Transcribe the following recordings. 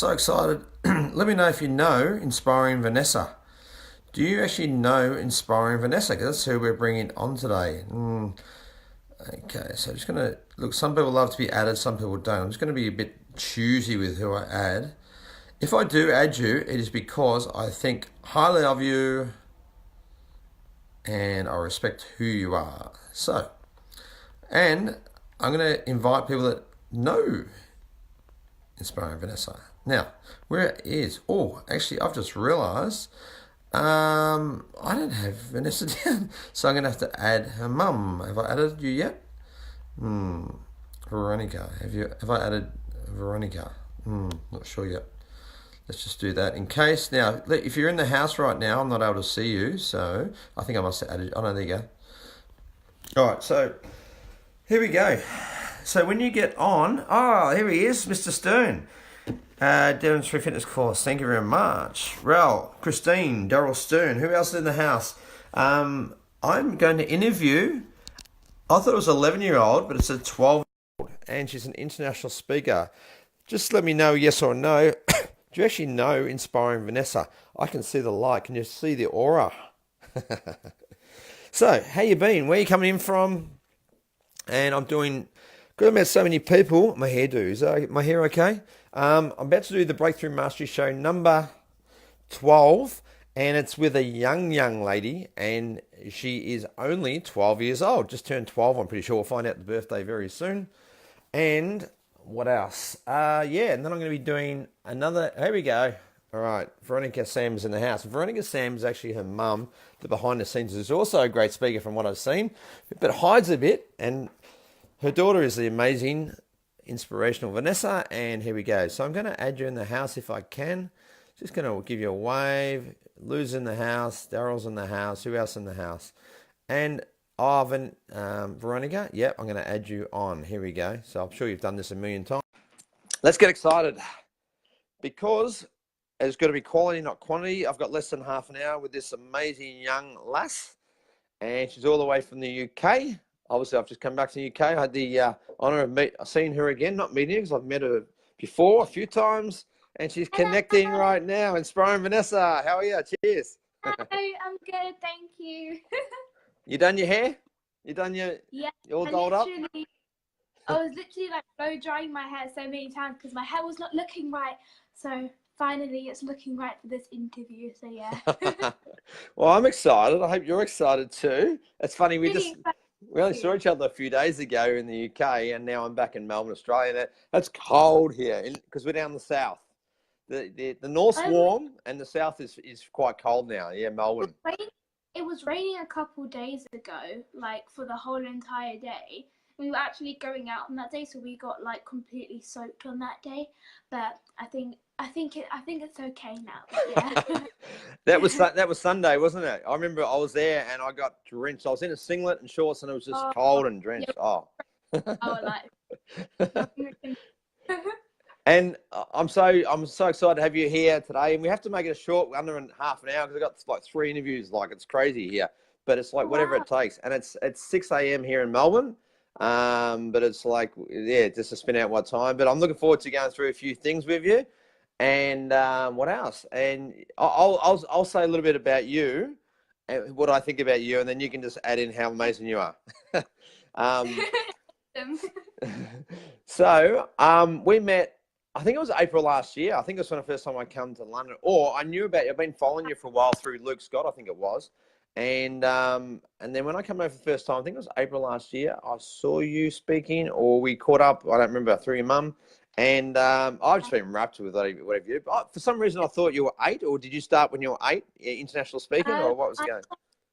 so excited. Let me know if you know Inspiring Vanessa. Do you actually know Inspiring Vanessa? Because that's who we're bringing on today. Okay, so just going to look. Some people love to be added, some people don't. I'm just going to be a bit choosy with who I add. If I do add you, it is because I think highly of you and I respect who you are. So, and I'm going to invite people that know Inspiring Vanessa. Now, where it is? Oh, actually, I've just realised I don't have Vanessa down, so I'm going to have to add her mum. Have I added you yet? Veronica. Have I added Veronica? Not sure yet. Let's just do that in case. Now, if you're in the house right now, I'm not able to see you, so I think I must have added. Oh no, there you go. All right, so here we go. So when you get on, here he is, Mr. Stern. Darren's Free Fitness course. Thank you very much. Rel, Christine, Daryl Stern. Who else is in the house? I'm going to interview. I thought it was an 11-year-old, but it's a 12-year-old, and she's an international speaker. Just let me know yes or no. Do you actually know Inspiring Vanessa? I can see the light. Can you see the aura? So, how you been? Where you coming in from? And I'm doing good. I met so many people. My hairdo. My hair okay? I'm about to do the Breakthrough Mastery Show number 12, and it's with a young lady, and she is only 12 years old. Just turned 12, I'm pretty sure. We'll find out the birthday very soon. And what else? And then I'm going to be doing another. Here we go. All right, Veronica Sam's in the house. Veronica Sam's actually her mum. The behind the scenes is also a great speaker from what I've seen, but hides a bit. And her daughter is the amazing, inspirational Vanessa. And here we go. So I'm going to add you in the house if I can. Just going to give you a wave. Lou's in the house. Daryl's in the house. Who else in the house? And Veronica. Yep, I'm going to add you on. Here we go. So I'm sure you've done this a million times. Let's get excited because it's got to be quality, not quantity. I've got less than half an hour with this amazing young lass, and she's all the way from the UK. Obviously, I've just come back to the UK. I had the honour of seeing her again, not meeting her because I've met her before a few times, and she's connecting right now. Inspiring Vanessa, how are you? Cheers. Hi, I'm good, thank you. You done your hair? You done your all dolled up? I was literally like blow drying my hair so many times because my hair was not looking right. So finally it's looking right for this interview. So yeah. Well, I'm excited. I hope you're excited too. It's funny, we Excited. only saw each other a few days ago in the UK, and now I'm back in Melbourne, Australia. It's cold here because we're down the south. The north's warm and the south is quite cold now. Yeah, Melbourne. It was raining a couple days ago, like for the whole entire day. We were actually going out on that day, so we got like completely soaked on that day. But I think it's okay now. Yeah. That was Sunday, wasn't it? I remember I was there and I got drenched. I was in a singlet and shorts, and it was just cold and drenched. Yeah. Like. And I'm so excited to have you here today. And we have to make it a short, under half an hour, because I've got like 3 interviews. Like, it's crazy here, but it's like whatever it takes. And it's 6 a.m. here in Melbourne. But it's like, just to spin out what time. But I'm looking forward to going through a few things with you. And what else? And I'll say a little bit about you and what I think about you, and then you can just add in how amazing you are. So we met. I think it was April last year. I think it was the first time I come to London. Or I knew about you. I've been following you for a while through Luke Scott, I think it was. And then when I come over for the first time, I think it was April last year, I saw you speaking, or we caught up, I don't remember, through your mum. And I've just been wrapped with whatever you do. But for some reason, I thought you were 8, or did you start when you were 8, international speaking, or what was it going?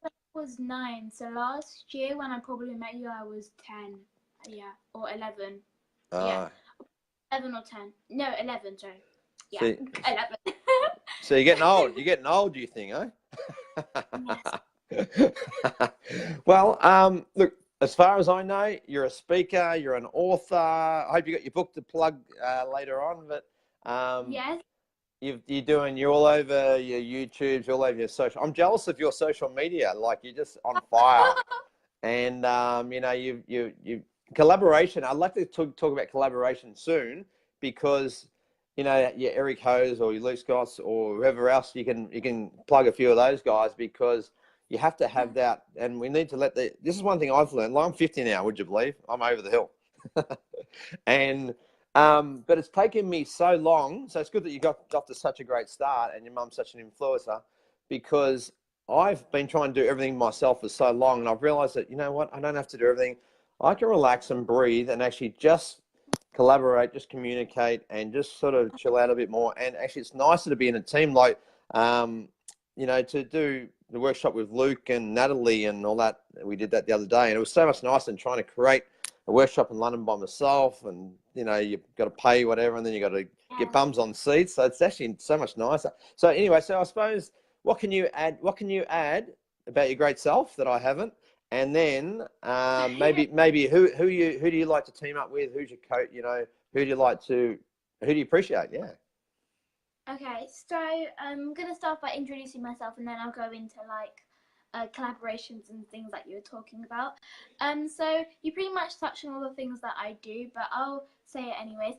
I was 9. So last year when I probably met you, I was 10. Yeah, or 11. Yeah. 11 or 10. No, 11, sorry. Yeah, so, 11. So you're getting old. You're getting old, do you think, Yes. Well, look, as far as I know, you're a speaker, you're an author. I hope you got your book to plug later on. But yes. You're all over your YouTubes, all over your social. I'm jealous of your social media. Like, you're just on fire. And, you collaboration. I'd like to talk about collaboration soon, because you know, your Eric Hose or your Luke Scotts or whoever else, you can plug a few of those guys, because you have to have that. And we need to this is one thing I've learned. Like, I'm 50 now, would you believe? I'm over the hill. And but it's taken me so long. So it's good that you got to such a great start, and your mum's such an influencer, because I've been trying to do everything myself for so long, and I've realized that, you know what, I don't have to do everything. I can relax and breathe and actually just collaborate, just communicate, and just sort of chill out a bit more. And actually, it's nicer to be in a team, like, you know, to do the workshop with Luke and Natalie and all that. We did that the other day, and it was so much nicer than trying to create a workshop in London by myself. And, you know, you've got to pay whatever, and then you got to get bums on seats. So it's actually so much nicer. So anyway, so I suppose, what can you add? What can you add about your great self that I haven't? And then maybe who do you like to team up with? Who's your coach? You know, who do you appreciate? Yeah. Okay, so I'm gonna start by introducing myself, and then I'll go into like collaborations and things that you were talking about. So you pretty much touched on all the things that I do, but I'll say it anyways.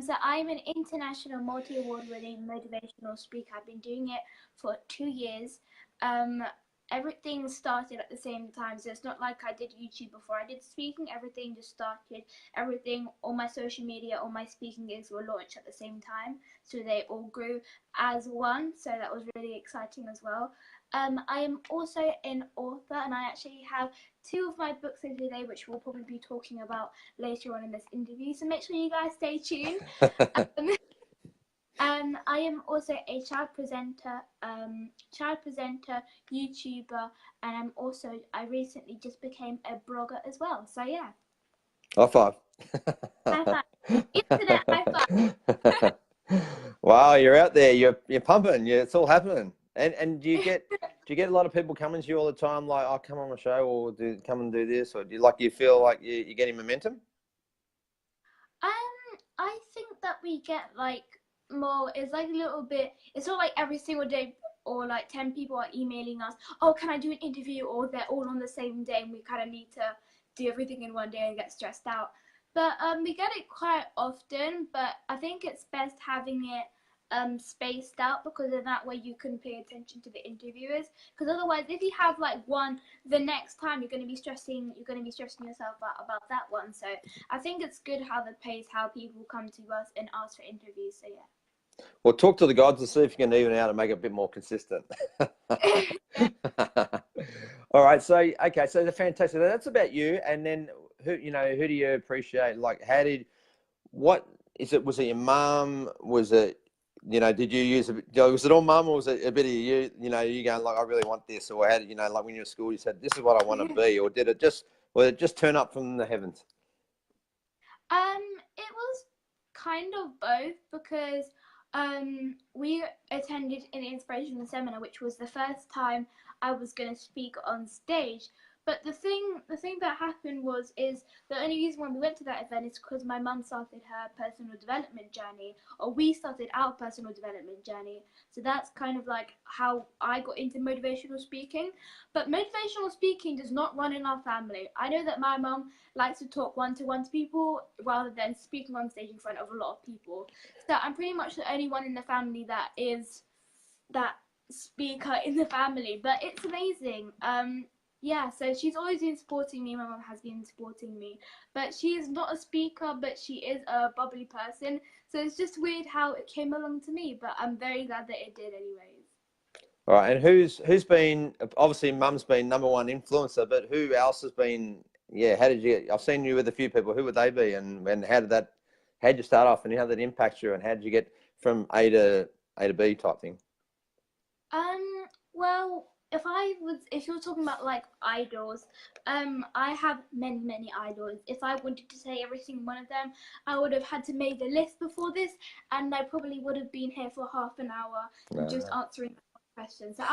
So I'm an international multi-award-winning motivational speaker. I've been doing it for 2 years. Um, Everything started at the same time, so it's not like I did YouTube before I did speaking. Everything just started. Everything, all my social media, all my speaking gigs were launched at the same time, so they all grew as one. So that was really exciting as well. I am also an author, and I actually have 2 of my books in today, which we'll probably be talking about later on in this interview. So make sure you guys stay tuned. I am also a child presenter, YouTuber, and I recently just became a blogger as well. So yeah. High five. High five. Internet high five. Wow, you're out there. You're pumping. Yeah, it's all happening. And do you get a lot of people coming to you all the time, like, "Oh, come on my show," or come and do this, or do you feel like you're getting momentum? I think that we get like more. It's like a little bit. It's not like every single day, or like 10 people are emailing us. Oh, can I do an interview? Or they're all on the same day, and we kind of need to do everything in one day and get stressed out. But we get it quite often. But I think it's best having it spaced out, because in that way you can pay attention to the interviewers. Because otherwise, if you have like one, the next time you're going to be stressing yourself out about that one. So I think it's good how they pace how people come to us and ask for interviews. So yeah. Well, talk to the gods and see if you can even out and make it a bit more consistent. All right. So, okay. So the fantastic. That's about you. And then who do you appreciate? Like, what is it? Was it your mum? Was it, did you use was it all mum, or was it a bit of you going like, "I really want this," or how did, like when you were at school, you said, "This is what I want to be," or did it just turn up from the heavens? It was kind of both, because we attended an inspirational seminar, which was the first time I was going to speak on stage. But the thing that happened is the only reason why we went to that event is because my mum started her personal development journey, or we started our personal development journey. So that's kind of like how I got into motivational speaking. But motivational speaking does not run in our family. I know that my mum likes to talk one-to-one to people rather than speaking on stage in front of a lot of people. So I'm pretty much the only one in the family that is that speaker in the family. But it's amazing. Yeah, so she's always been supporting me. My mum has been supporting me, but she is not a speaker, but she is a bubbly person. So it's just weird how it came along to me, but I'm very glad that it did anyways. All right. And who's been, obviously mum's been number one influencer, but who else has been? Yeah. How did you? I've seen you with a few people. Who would they be? And how'd you start off, and how did that impact you, and how did you get from A to B type thing? Well, if you're talking about like idols, I have many idols. If I wanted to say every single one of them, I would have had to make a list before this, and I probably would have been here for half an hour just answering questions. So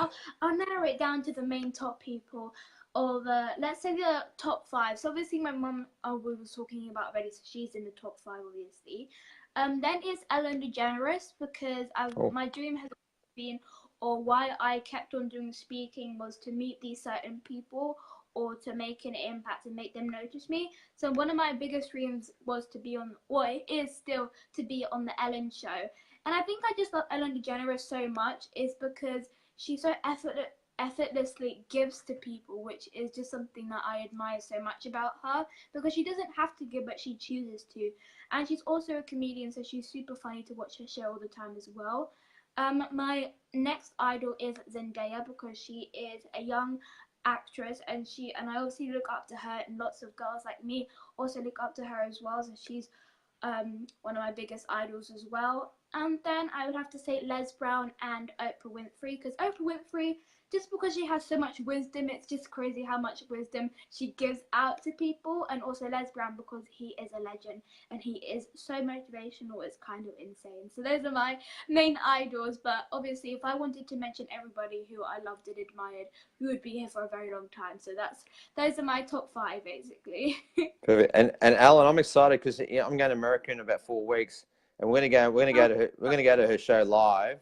I'll narrow it down to the main top people, or let's say the top 5. So obviously my mum, we were talking about already, so she's in the top 5 obviously. Then is Ellen Degeneres, because my dream has been, or why I kept on doing speaking, was to meet these certain people, or to make an impact and make them notice me. So one of my biggest dreams was to be on, or it is still to be on the Ellen show. And I think I just love Ellen Degeneres so much is because she so effortlessly gives to people, which is just something that I admire so much about her, because she doesn't have to give, but she chooses to. And she's also a comedian, so she's super funny to watch her show all the time as well. My next idol is Zendaya, because she is a young actress, and I obviously look up to her, and lots of girls like me also look up to her as well. So she's one of my biggest idols as well. And then I would have to say Les Brown and Oprah Winfrey, because Oprah Winfrey, just because she has so much wisdom, it's just crazy how much wisdom she gives out to people. And also Les Brown, because he is a legend and he is so motivational, it's kind of insane. So those are my main idols, but obviously if I wanted to mention everybody who I loved and admired, we would be here for a very long time. So those are my top 5 basically. Perfect. And Alan, I'm excited because I'm going to America in about 4 weeks, and we're gonna go to her show live,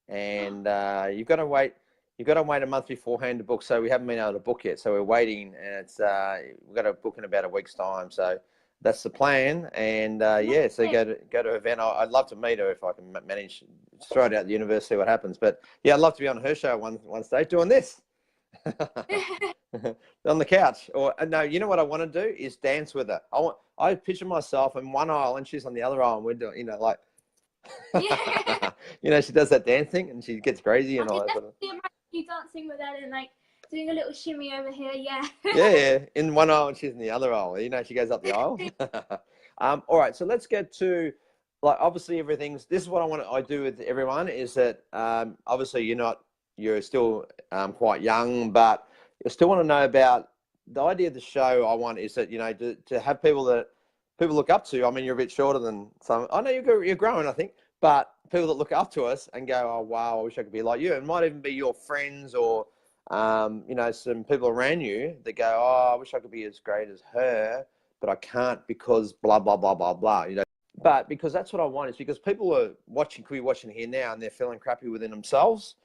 and you've got to wait a month beforehand to book. So we haven't been able to book yet. So we're waiting, and it's we've got to book in about a week's time. So that's the plan. And yeah, so go to her event. I'd love to meet her if I can manage. Throw it out the universe, see what happens. But yeah, I'd love to be on her show one stage doing this. On the couch, or no, you know what I want to do is dance with her. I picture myself in one aisle and she's on the other aisle, and we're doing, like, she does that dance thing and she gets crazy and all that sort of. You dancing with that and like doing a little shimmy over here, yeah. Yeah, in one aisle and she's in the other aisle. She goes up the aisle. All right, so let's get to, like, obviously this is what I do with everyone is that obviously you're still quite young, but I still want to know about the idea of the show. I want is that, to have people that people look up to. I mean, you're a bit shorter than some. I know you're growing, I think, but people that look up to us and go, oh, wow, I wish I could be like you. It might even be your friends or, some people around you that go, oh, I wish I could be as great as her, but I can't because blah, blah, blah, blah, blah, But because that's what I want, is because people could be watching here now and they're feeling crappy within themselves.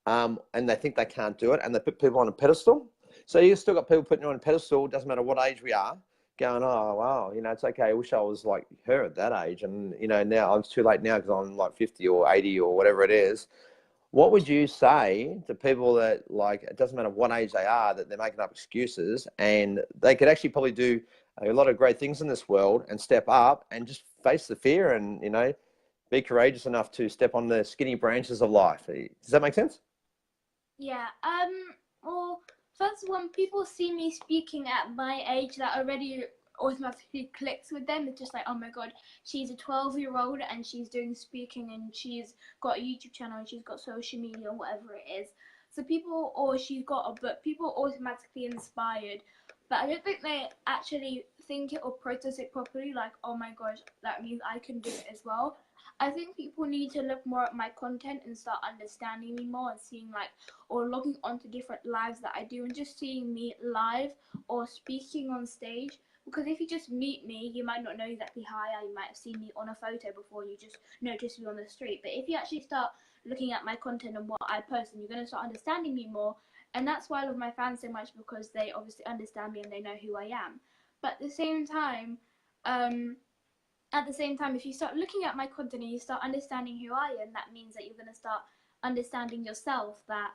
And they think they can't do it, and they put people on a pedestal. So you've still got people putting you on a pedestal, doesn't matter what age we are, going, oh, wow, it's okay. I wish I was like her at that age. And, now it's too late now because I'm like 50 or 80 or whatever it is. What would you say to people that, like, it doesn't matter what age they are, that they're making up excuses and they could actually probably do a lot of great things in this world and step up and just face the fear and, be courageous enough to step on the skinny branches of life? Does that make sense? Yeah. Well, first, when people see me speaking at my age, that already automatically clicks with them. It's just like, oh my god, she's a 12-year-old and she's doing speaking and she's got a YouTube channel and she's got social media or whatever it is. So or she's got a book. People are automatically inspired, but I don't think they actually think it or process it properly. Like, oh my gosh, that means I can do it as well. I think people need to look more at my content and start understanding me more and seeing or logging onto different lives that I do and just seeing me live or speaking on stage. Because if you just meet me, you might not know exactly how I am. You might have seen me on a photo before and you just notice me on the street. But if you actually start looking at my content and what I post, and you're going to start understanding me more. And that's why I love my fans so much, because they obviously understand me and they know who I am. But at the same time, if you start looking at my content and you start understanding who I am, that means that you're going to start understanding yourself, that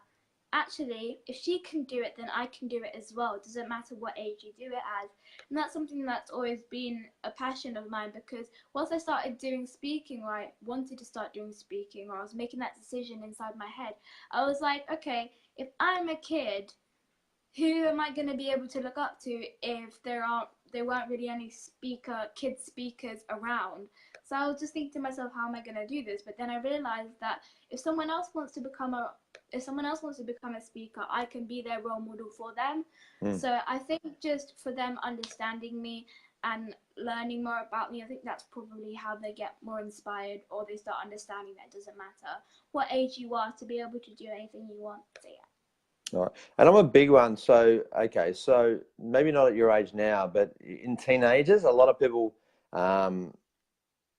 actually, if she can do it, then I can do it as well. It doesn't matter what age you do it as. And that's something that's always been a passion of mine, because once I started doing speaking, or I wanted to start doing speaking, or I was making that decision inside my head, I was like, okay, if I'm a kid, who am I going to be able to look up to if there weren't really any kid speakers around? So I was just thinking to myself, how am I going to do this? But then I realized that if someone else wants to become a speaker, I can be their role model for them. So I think just for them understanding me and learning more about me, I think that's probably how they get more inspired, or they start understanding that it doesn't matter what age you are to be able to do anything you want. So yeah. All right. And I'm a big one. So, okay, so maybe not at your age now, but in teenagers, a lot of people, well,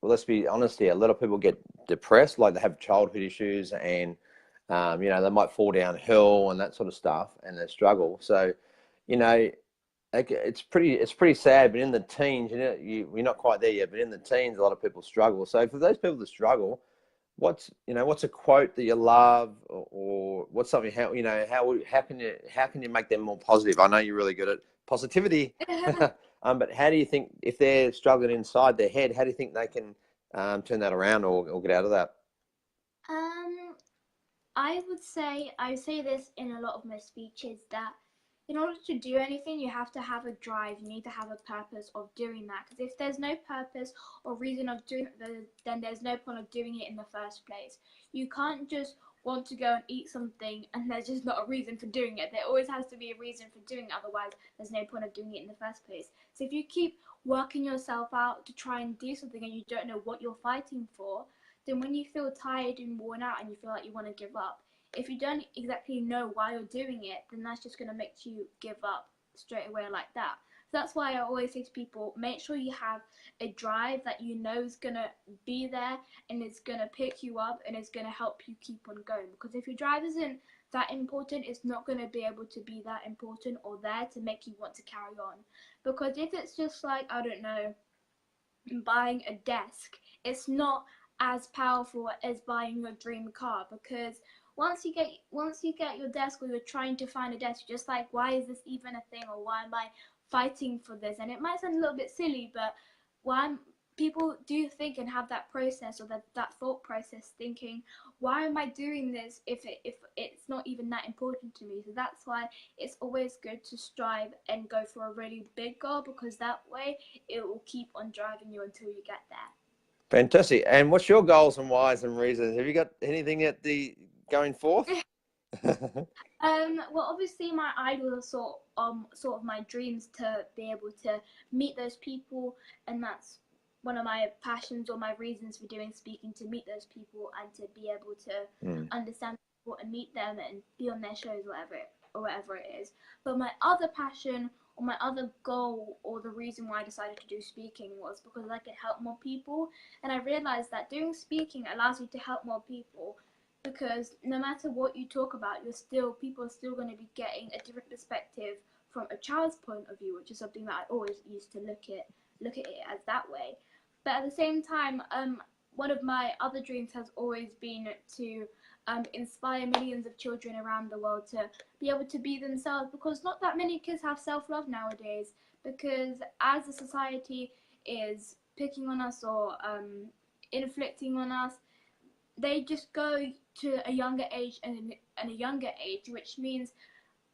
let's be honest here, a lot of people get depressed, like they have childhood issues and, they might fall downhill and that sort of stuff and they struggle. So, you know, it's pretty sad, but in the teens, you're not quite there yet, but in the teens, a lot of people struggle. So for those people that struggle, what's a quote that you love, or what's something, how can you make them more positive? I know you're really good at positivity, but how do you think, if they're struggling inside their head, how do you think they can turn that around, or get out of that? Um, I say this in a lot of my speeches, that in order to do anything, you have to have a drive. You need to have a purpose of doing that. Because if there's no purpose or reason of doing it, then there's no point of doing it in the first place. You can't just want to go and eat something and there's just not a reason for doing it. There always has to be a reason for doing it. Otherwise, there's no point of doing it in the first place. So if you keep working yourself out to try and do something and you don't know what you're fighting for, then when you feel tired and worn out and you feel like you want to give up, if you don't exactly know why you're doing it, then that's just going to make you give up straight away like that. So that's why I always say to people, make sure you have a drive that you know is going to be there and it's going to pick you up and it's going to help you keep on going. Because if your drive isn't that important, it's not going to be able to be that important or there to make you want to carry on. Because if it's just like, I don't know, buying a desk, it's not as powerful as buying your dream car. Because once you get your desk, or you're trying to find a desk, you're just like, why is this even a thing, or why am I fighting for this? And it might sound a little bit silly, but why people do think and have that process, or that thought process, thinking, why am I doing this if it's not even that important to me? So that's why it's always good to strive and go for a really big goal, because that way it will keep on driving you until you get there. Fantastic. And what's your goals and whys and reasons? Have you got anything at the going forth? Well, obviously my idol is sort of my dreams, to be able to meet those people, and that's one of my passions or my reasons for doing speaking, to meet those people and to be able to understand people and meet them and be on their shows, whatever it is. But my other passion, or my other goal, or the reason why I decided to do speaking, was because I could help more people, and I realized that doing speaking allows you to help more people. Because no matter what you talk about, people are still going to be getting a different perspective from a child's point of view, which is something that I always used to look at it as that way. But at the same time, one of my other dreams has always been to inspire millions of children around the world to be able to be themselves, because not that many kids have self-love nowadays. Because as a society is picking on us, or inflicting on us, they just go to a younger age and a younger age, which means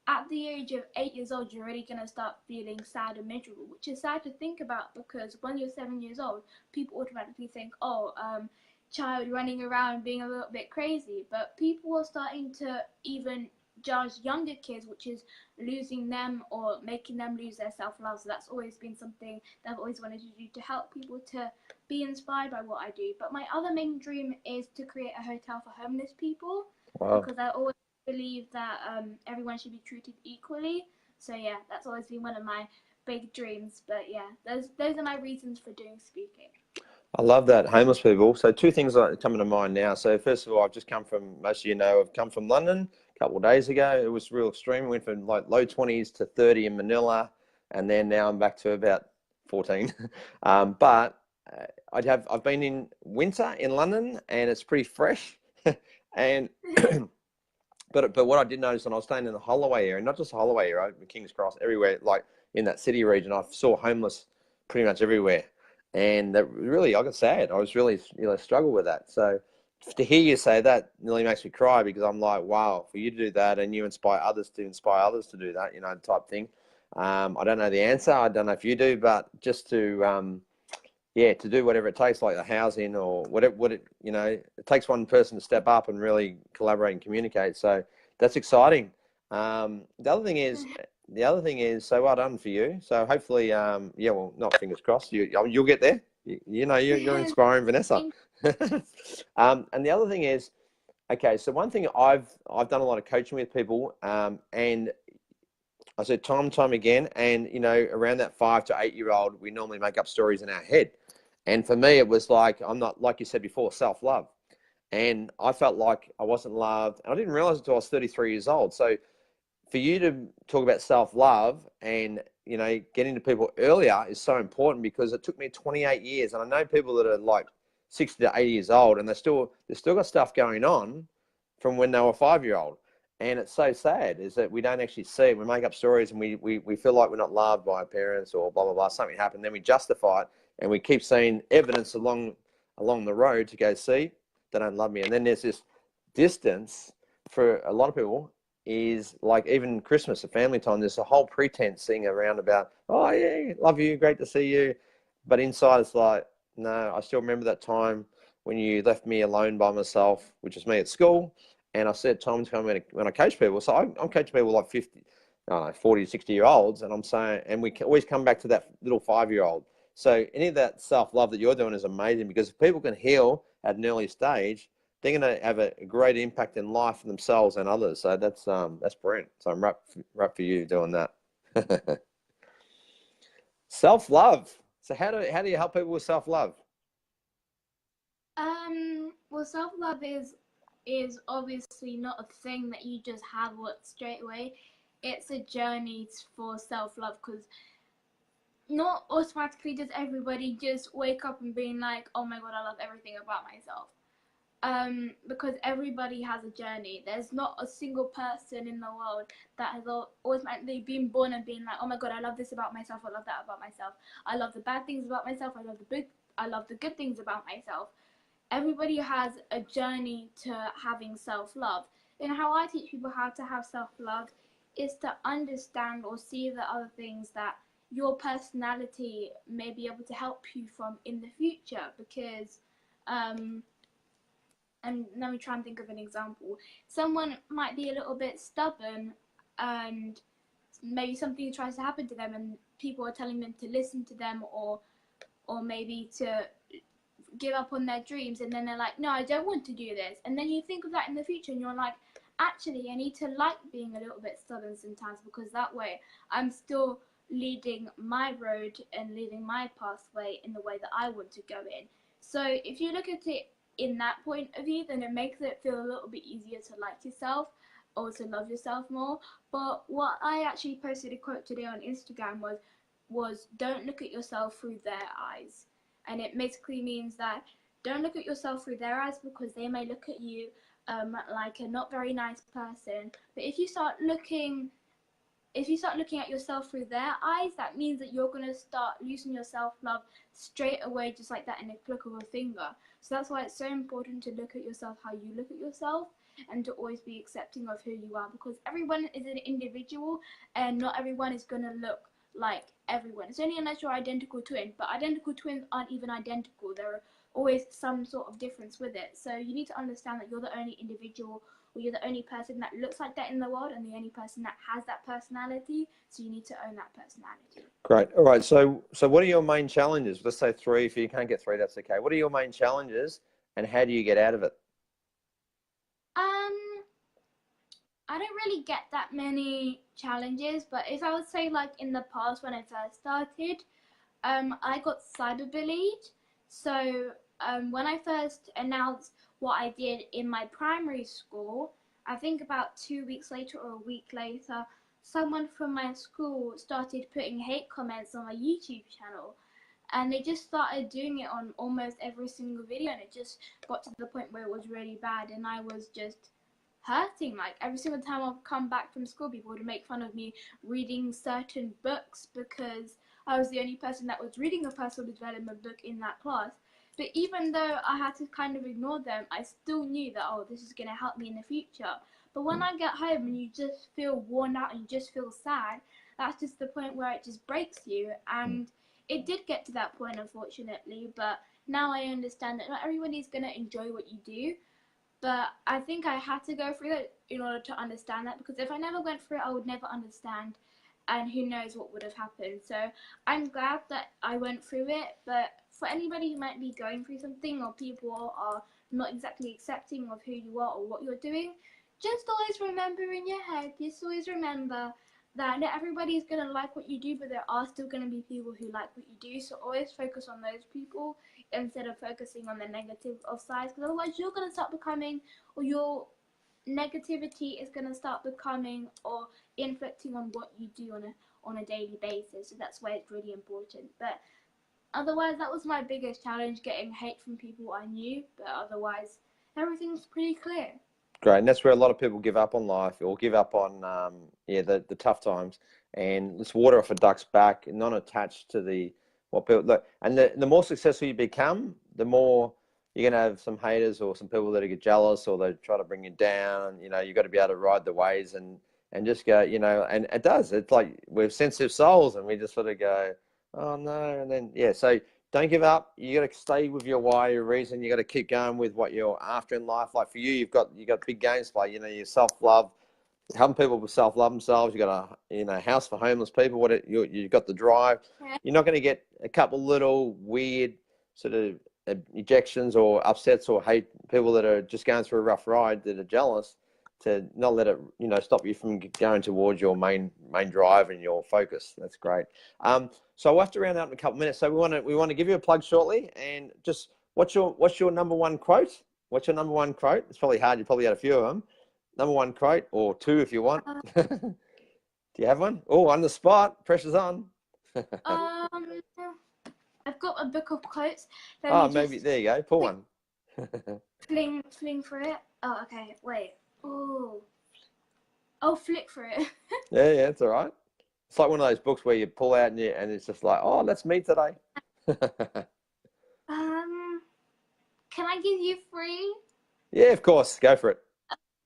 at the age of 8 years old, you're already going to start feeling sad and miserable, which is sad to think about, because when you're 7 years old, people automatically think, oh, child running around being a little bit crazy. But people are starting to even judge younger kids, which is losing them or making them lose their self-love. So that's always been something that I've always wanted to do, to help people to be inspired by what I do. But my other main dream is to create a hotel for homeless people. Wow. Because I always believe that everyone should be treated equally. So yeah, that's always been one of my big dreams. But yeah, those are my reasons for doing speaking. I love that, homeless people. So two things are coming to mind now. So first of all, I've just come from, most of you know, I've come from London a couple of days ago. It was real extreme. We went from like low 20s to 30 in Manila, and then now I'm back to about 14. But I've been in winter in London, and it's pretty fresh. And but what I did notice when I was staying in the Holloway area, not just the Holloway area, King's Cross, everywhere, like in that city region, I saw homeless pretty much everywhere. And that really, I got sad. I was really, struggle with that. So to hear you say that nearly makes me cry, because I'm like, wow, for you to do that and you inspire others to do that, type thing. I don't know the answer. I don't know if you do, but just to, to do whatever it takes, like the housing or whatever, it takes one person to step up and really collaborate and communicate. So that's exciting. The other thing is, so well done for you. So hopefully, well, not fingers crossed, you'll get there. You're inspiring Vanessa. And the other thing is, okay, so one thing I've done a lot of coaching with people, and I said time and time again, and around that 5 to 8 year old, we normally make up stories in our head. And for me, it was like, I'm not, like you said before, self-love. And I felt like I wasn't loved. And I didn't realize it until I was 33 years old. So for you to talk about self-love and, you know, getting to people earlier is so important, because it took me 28 years. And I know people that are like 60 to 80 years old, and they've still got stuff going on from when they were 5-year-old. And it's so sad is that we don't actually see it. We make up stories, and we feel like we're not loved by our parents, or blah, blah, blah, something happened. Then we justify it, and we keep seeing evidence along the road to go, see, they don't love me. And then there's this distance for a lot of people, is like even Christmas or family time, there's a whole pretense thing around about, oh yeah, love you, great to see you. But inside it's like, no, I still remember that time when you left me alone by myself, which is me at school. And I said time and time when I coach people, so I'm coaching people like 50, I don't know, 40, 60-year-olds, and I'm saying, and we always come back to that little 5-year-old. So any of that self-love that you're doing is amazing, because if people can heal at an early stage, they're going to have a great impact in life for themselves and others. So that's brilliant. So I'm right for you doing that. Self-love. So how do you help people with self-love? Well, self-love is obviously not a thing that you just have straight away. It's a journey for self-love, because not automatically does everybody just wake up and being like, oh my god, I love everything about myself. Because everybody has a journey. There's not a single person in the world that has automatically been born and been like, oh my god, I love this about myself, I love that about myself, I love the bad things about myself, I love the good things about myself. Everybody has a journey to having self-love. And how I teach people how to have self-love is to understand or see the other things that your personality may be able to help you from in the future. Because and let me try and think of an example. Someone might be a little bit stubborn, and maybe something tries to happen to them and people are telling them to listen to them, or maybe to give up on their dreams, and then they're like, no, I don't want to do this. And then you think of that in the future and you're like, actually, I need to like being a little bit stubborn sometimes, because that way I'm still leading my road and leading my pathway in the way that I want to go in. So if you look at it in that point of view, then it makes it feel a little bit easier to like yourself or to love yourself more. But what I actually posted a quote today on Instagram was don't look at yourself through their eyes. And it basically means that don't look at yourself through their eyes, because they may look at you like a not very nice person. But if you start looking at yourself through their eyes, that means that you're going to start losing your self-love straight away, just like that, in a click of a finger. So that's why it's so important to look at yourself how you look at yourself, and to always be accepting of who you are, because everyone is an individual and not everyone is going to look like everyone. It's only unless you're identical twin, but identical twins aren't even identical. There are always some sort of difference with it. So you need to understand that you're the only individual, or you're the only person that looks like that in the world, and the only person that has that personality. So you need to own that personality. Great. All right. So what are your main challenges? Let's say 3. If you can't get 3, that's okay. What are your main challenges, and how do you get out of it? I don't really get that many challenges, but if I would say, like in the past when I first started, I got cyberbullied. So when I first announced what I did in my primary school, I think about 2 weeks later or a week later, someone from my school started putting hate comments on my YouTube channel. And they just started doing it on almost every single video, and it just got to the point where it was really bad, and I was just hurting. Like every single time I've come back from school, people would make fun of me reading certain books because I was the only person that was reading a personal development book in that class. But even though I had to kind of ignore them, I still knew that, oh, this is going to help me in the future. But when I get home and you just feel worn out and you just feel sad, that's just the point where it just breaks you. And it did get to that point, unfortunately, but now I understand that not everybody's going to enjoy what you do. But I think I had to go through it in order to understand that, because if I never went through it, I would never understand, and who knows what would have happened. So I'm glad that I went through it. But for anybody who might be going through something, or people are not exactly accepting of who you are or what you're doing, just always remember in your head, just always remember that not everybody is going to like what you do, but there are still going to be people who like what you do. So always focus on those people instead of focusing on the negative of sides, because otherwise you're going to start becoming, or negativity is going to start becoming or inflicting on what you do on a daily basis. So that's why it's really important. But otherwise, that was my biggest challenge, getting hate from people I knew. But otherwise, everything's pretty clear. Great, and that's where a lot of people give up on life, or give up on the tough times, and let's water off a duck's back, and not attached to what people look. And the more successful you become, the more you're gonna have some haters or some people that get jealous, or they try to bring you down. You know, you got to be able to ride the waves and just go. You know, and it's like we're sensitive souls, and we just sort of go, oh no, and then so. Don't give up. You got to stay with your why, your reason. You got to keep going with what you're after in life. Like for you, you've got big games to play. You know, your self-love, helping people with self-love themselves. You got a house for homeless people. You've got the drive. You're not going to get a couple little weird sort of ejections or upsets or hate people that are just going through a rough ride that are jealous, to not let it stop you from going towards your main drive and your focus. That's great. So we'll have to round out in a couple of minutes. So we want to give you a plug shortly, and just what's your number one quote? What's your number one quote? It's probably hard. You probably had a few of them. Number one quote, or two if you want. Do you have one? Oh, on the spot. Pressure's on. I've got a book of quotes. Maybe there you go. Pull one. fling for it. Oh, okay. Wait. Oh, flick for it. Yeah, it's all right. It's like one of those books where you pull out and it's just like, oh, let's meet today. Can I give you 3? Yeah, of course. Go for it.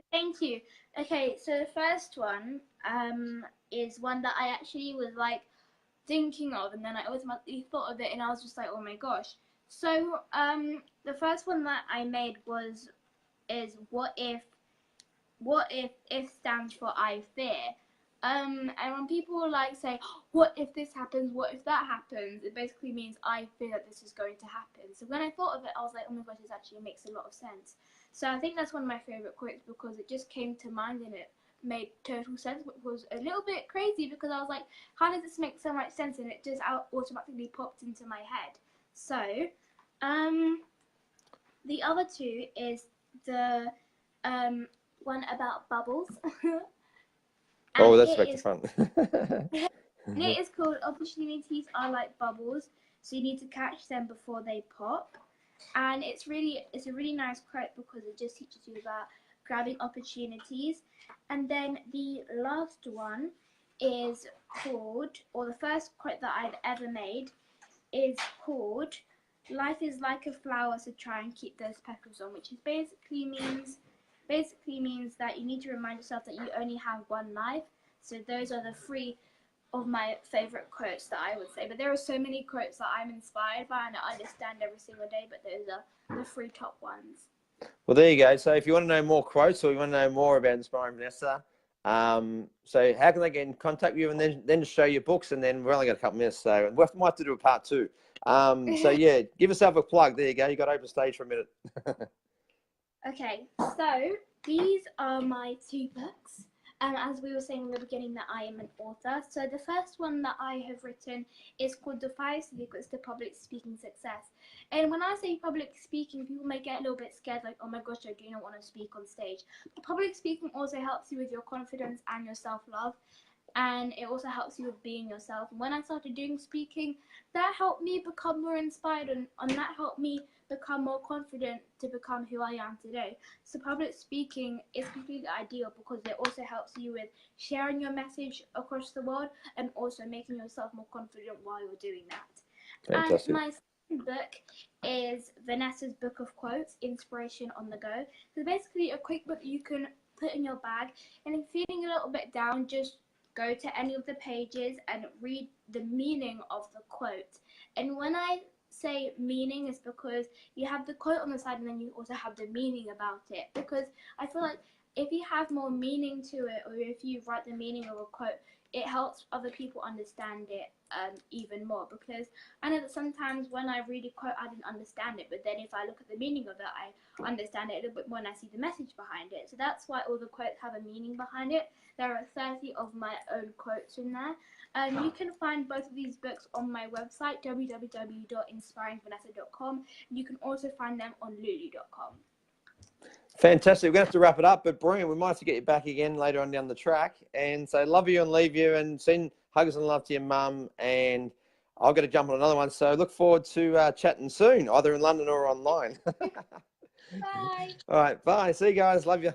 Thank you. Okay, so the first one is one that I actually was like thinking of, and then I automatically thought of it, and I was just like, oh my gosh. So the first one that I made is what if stands for I fear. And when people like say, what if this happens, what if that happens, it basically means I fear that this is going to happen. So when I thought of it, I was like, oh my gosh, this actually makes a lot of sense. So I think that's one of my favorite quotes, because it just came to mind and it made total sense, which was a little bit crazy, because I was like, how does this make so much sense? And it just automatically popped into my head. So the other two is the one about bubbles. Oh, that's back to fun. And it is called Opportunities Are Like Bubbles, so you need to catch them before they pop. And it's a really nice quote, because it just teaches you about grabbing opportunities. And then the last one is called, or the first quote that I've ever made is called, life is like a flower, so try and keep those petals on, which is basically means that you need to remind yourself that you only have one life. So those are the 3 of my favorite quotes that I would say. But there are so many quotes that I'm inspired by and I understand every single day, but those are the 3 top ones. Well, there you go. So if you want to know more quotes, or you want to know more about Inspiring Vanessa, so how can they get in contact with you, and then show your books? And then we've only got a couple minutes, so we might have to do a part 2. So yeah, give yourself a plug. There you go. You got open stage for a minute. Okay, so these are my 2 books. As we were saying in the beginning, that I am an author. So the first one that I have written is called The 5 Secrets to Public Speaking Success. And when I say public speaking, people may get a little bit scared, like, oh my gosh, I do not want to speak on stage. But public speaking also helps you with your confidence and your self-love. And it also helps you with being yourself. And when I started doing speaking, that helped me become more inspired, and that helped me become more confident to become who I am today. So public speaking is completely ideal, because it also helps you with sharing your message across the world, and also making yourself more confident while you're doing that. Fantastic. And my second book is Vanessa's Book of Quotes, Inspiration on the Go. So basically a quick book you can put in your bag, and if you're feeling a little bit down, just go to any of the pages and read the meaning of the quote. And when I say meaning, is because you have the quote on the side, and then you also have the meaning about it, because I feel like if you have more meaning to it, or if you write the meaning of a quote, it helps other people understand it even more. Because I know that sometimes when I read a quote, I didn't understand it, but then if I look at the meaning of it, I understand it a little bit more, and I see the message behind it. So that's why all the quotes have a meaning behind it. There are 30 of my own quotes in there. You can find both of these books on my website, www.inspiringvanessa.com. You can also find them on lulu.com. Fantastic. We're going to have to wrap it up, but brilliant. We might have to get you back again later on down the track. And so love you and leave you, and send hugs and love to your mum. And I've got to jump on another one. So look forward to chatting soon, either in London or online. Bye. All right. Bye. See you guys. Love you.